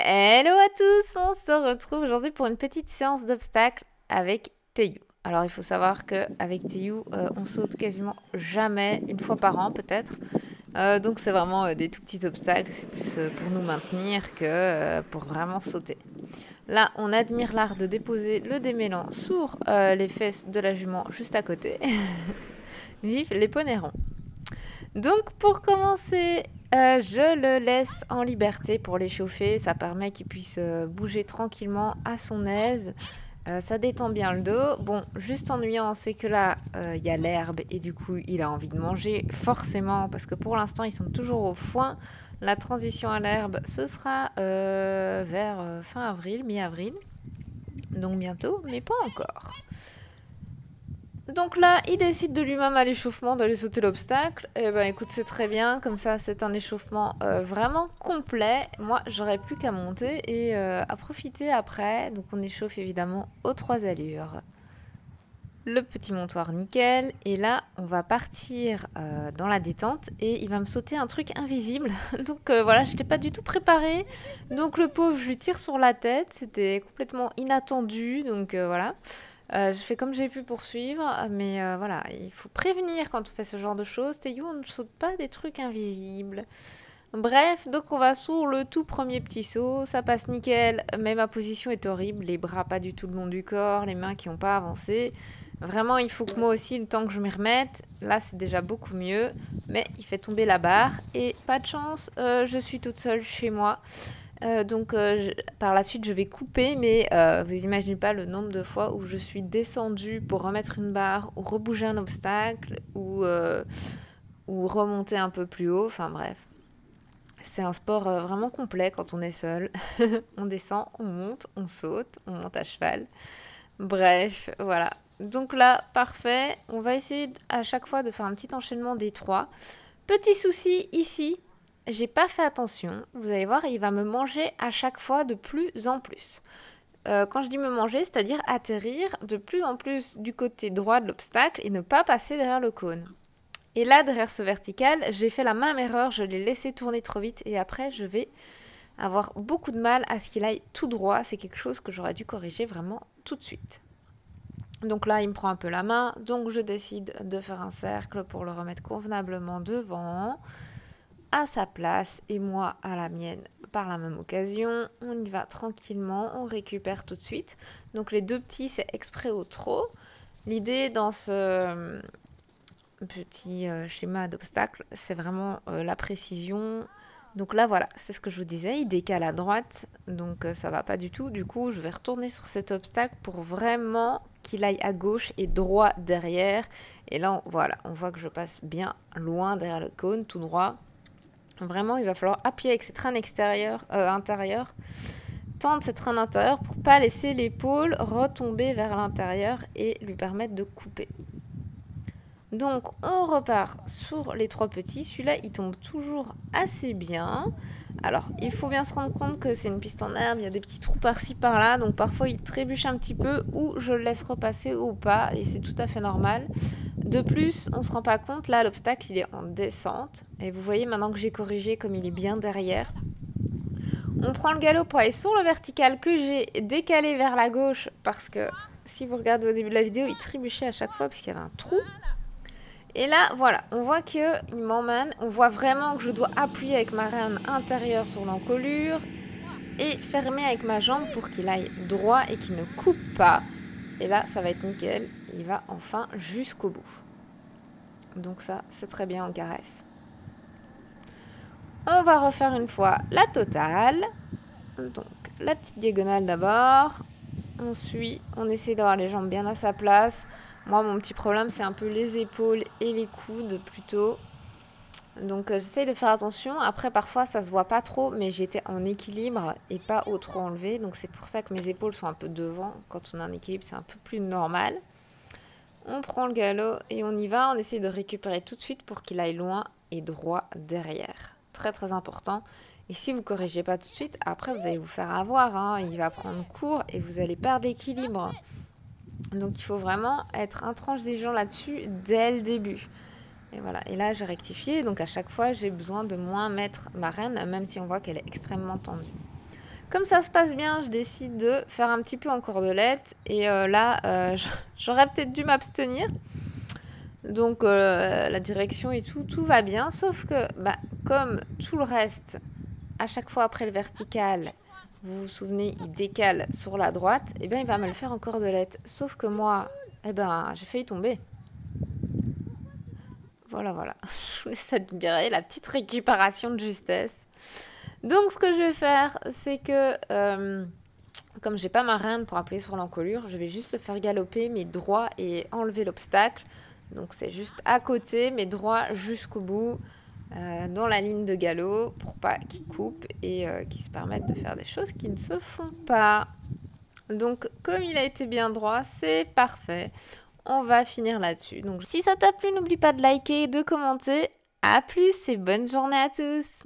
Hello à tous, on se retrouve aujourd'hui pour une petite séance d'obstacles avec Teyou. Alors il faut savoir qu'avec Teyou, on saute quasiment jamais, une fois par an peut-être. Donc c'est vraiment des tout petits obstacles, c'est plus pour nous maintenir que pour vraiment sauter. Là, on admire l'art de déposer le démêlant sur les fesses de la jument juste à côté. Vive les poneys ronds. Donc pour commencer, je le laisse en liberté pour l'échauffer. Ça permet qu'il puisse bouger tranquillement à son aise. Ça détend bien le dos. Bon, juste ennuyant, c'est que là, il y a l'herbe et du coup, il a envie de manger forcément parce que pour l'instant, ils sont toujours au foin. La transition à l'herbe, ce sera vers fin avril, mi-avril. Donc bientôt, mais pas encore. Donc là, il décide de lui-même à l'échauffement d'aller sauter l'obstacle. Et ben écoute, c'est très bien, comme ça c'est un échauffement vraiment complet. Moi, j'aurais plus qu'à monter et à profiter après. Donc on échauffe évidemment aux 3 allures. Le petit montoir nickel. Et là, on va partir dans la détente et il va me sauter un truc invisible. Donc voilà, je n'étais pas du tout préparée. Donc le pauvre, je lui tire sur la tête. C'était complètement inattendu. Donc voilà. Je fais comme j'ai pu pour suivre, mais voilà, il faut prévenir quand on fait ce genre de choses. Théo, on ne saute pas des trucs invisibles. Bref, donc on va sur le tout premier petit saut, ça passe nickel, mais ma position est horrible, les bras pas du tout le long du corps, les mains qui n'ont pas avancé. Vraiment, il faut que moi aussi, le temps que je m'y remette, là c'est déjà beaucoup mieux, mais il fait tomber la barre, et pas de chance, je suis toute seule chez moi. Donc par la suite je vais couper, mais vous imaginez pas le nombre de fois où je suis descendue pour remettre une barre ou rebouger un obstacle ou remonter un peu plus haut, enfin bref. C'est un sport vraiment complet quand on est seul. On descend, on monte, on saute, on monte à cheval. Bref, voilà. Donc là, parfait. On va essayer à chaque fois de faire un petit enchaînement des 3. Petit souci ici, j'ai pas fait attention. Vous allez voir, il va me manger à chaque fois de plus en plus. Quand je dis me manger, c'est-à-dire atterrir de plus en plus du côté droit de l'obstacle et ne pas passer derrière le cône. Et là, derrière ce vertical, j'ai fait la même erreur, je l'ai laissé tourner trop vite et après, je vais avoir beaucoup de mal à ce qu'il aille tout droit. C'est quelque chose que j'aurais dû corriger vraiment tout de suite. Donc là, il me prend un peu la main, donc je décide de faire un cercle pour le remettre convenablement devant, à sa place et moi à la mienne par la même occasion. On y va tranquillement, on récupère tout de suite. Donc les deux petits, c'est exprès au trot. L'idée dans ce petit schéma d'obstacle, c'est vraiment la précision. Donc là, voilà, c'est ce que je vous disais, il décale à droite, donc ça va pas du tout. Du coup, je vais retourner sur cet obstacle pour vraiment qu'il aille à gauche et droit derrière. Et là, voilà, on voit que je passe bien loin derrière le cône, tout droit. Vraiment, il va falloir appuyer avec ses traînes intérieures, tendre ses traînes intérieures pour pas laisser l'épaule retomber vers l'intérieur et lui permettre de couper. Donc on repart sur les 3 petits. Celui-là, il tombe toujours assez bien. Alors, il faut bien se rendre compte que c'est une piste en herbe, il y a des petits trous par-ci par-là, donc parfois il trébuche un petit peu ou je le laisse repasser ou pas, et c'est tout à fait normal. De plus, on se rend pas compte, là l'obstacle il est en descente, et vous voyez maintenant que j'ai corrigé comme il est bien derrière. On prend le galop pour aller sur le vertical que j'ai décalé vers la gauche, parce que si vous regardez au début de la vidéo, il trébuchait à chaque fois parce qu'il y avait un trou. Et là, voilà, on voit qu'il m'emmène. On voit vraiment que je dois appuyer avec ma reine intérieure sur l'encolure et fermer avec ma jambe pour qu'il aille droit et qu'il ne coupe pas. Et là, ça va être nickel. Il va enfin jusqu'au bout. Donc ça, c'est très bien en caresse. On va refaire une fois la totale. Donc, la petite diagonale d'abord. On suit, on essaie d'avoir les jambes bien à sa place. Moi, mon petit problème, c'est un peu les épaules et les coudes plutôt. Donc, j'essaie de faire attention. Après, parfois, ça se voit pas trop, mais j'étais en équilibre et pas au trop enlevé. Donc, c'est pour ça que mes épaules sont un peu devant. Quand on a un équilibre, c'est un peu plus normal. On prend le galop et on y va. On essaie de récupérer tout de suite pour qu'il aille loin et droit derrière. Très, très important. Et si vous ne corrigez pas tout de suite, après, vous allez vous faire avoir. Hein. Il va prendre court et vous allez perdre l'équilibre. Donc il faut vraiment être intransigeant là-dessus dès le début. Et voilà, et là j'ai rectifié, donc à chaque fois j'ai besoin de moins mettre ma reine, même si on voit qu'elle est extrêmement tendue. Comme ça se passe bien, je décide de faire un petit peu en cordelette. Et là, j'aurais peut-être dû m'abstenir. Donc la direction et tout va bien. Sauf que, bah, comme tout le reste, à chaque fois après le vertical, vous vous souvenez, il décale sur la droite, et bien il va me le faire en cordelette. Sauf que moi, eh ben, j'ai failli tomber. Voilà, voilà. Je vous laisse admirer la petite récupération de justesse. Donc ce que je vais faire, c'est que comme j'ai pas ma reine pour appuyer sur l'encolure, je vais juste le faire galoper, mais droit, et enlever l'obstacle. Donc c'est juste à côté, mais droit jusqu'au bout, dans la ligne de galop, pour pas qu'il coupe et qu'il se permette de faire des choses qui ne se font pas. Donc comme il a été bien droit, c'est parfait. On va finir là-dessus. Donc si ça t'a plu, n'oublie pas de liker et de commenter. A plus et bonne journée à tous!